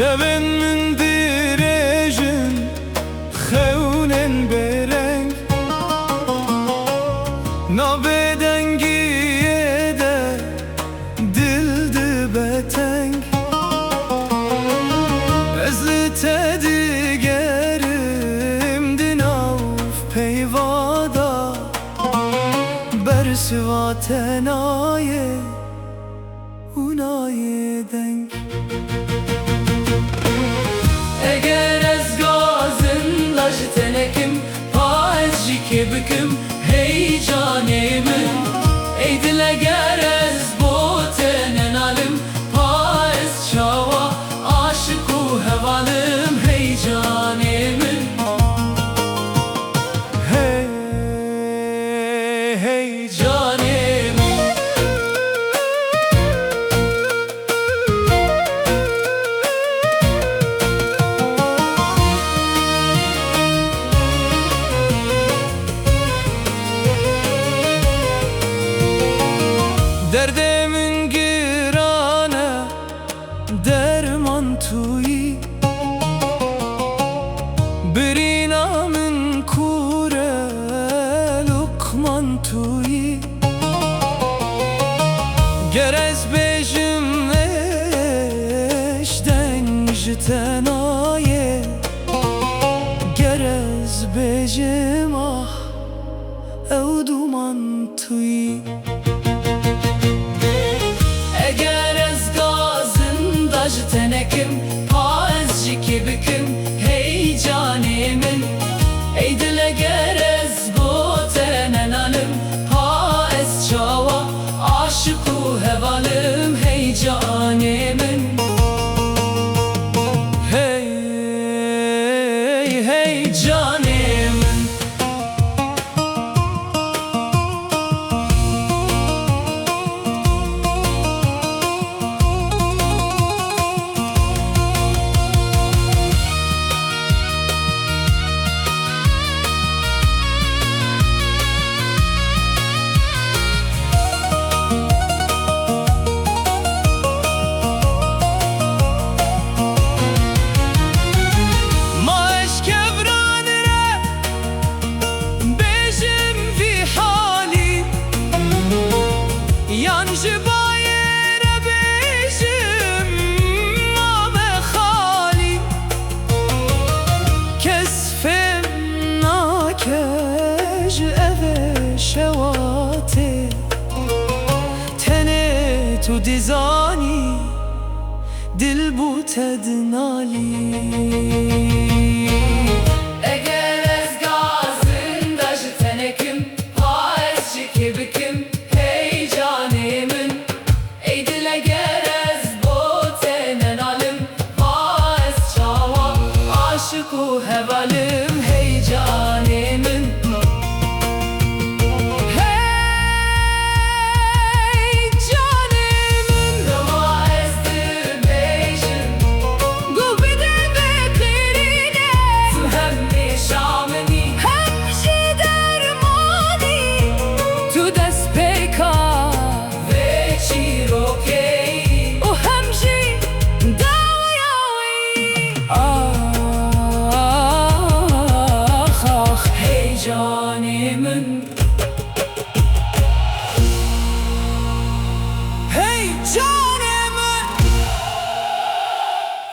شبن من دیرژن خونن برنگ نابدنگیه ده دل ده بتنگ ازت دیگرم دناف پیوادا برسوا تنایه اونای دنگ Eğer ez gazın lajı tenekim pa ez jike bikim hey canemin ey dile gerez bo tenen alim pa ez çava aşık u hevalım hey canemin hey hey canemin Derdimin girane derman tuyi Birinamın kure lukman tuyi Gerez bejim eşden jitenaye Gerez bejim ah ev duman tuyi Eğer ez gazın dajı tenekim pa ez jike bikim hey canemin ey dile gerez bo tenen alim pa ez çava aşık u hevalım hey canemin Hey hey canemin Yancı bayere bejim mame khali Kesfim nakej eve şevate Tene tu dizani dil bu tednali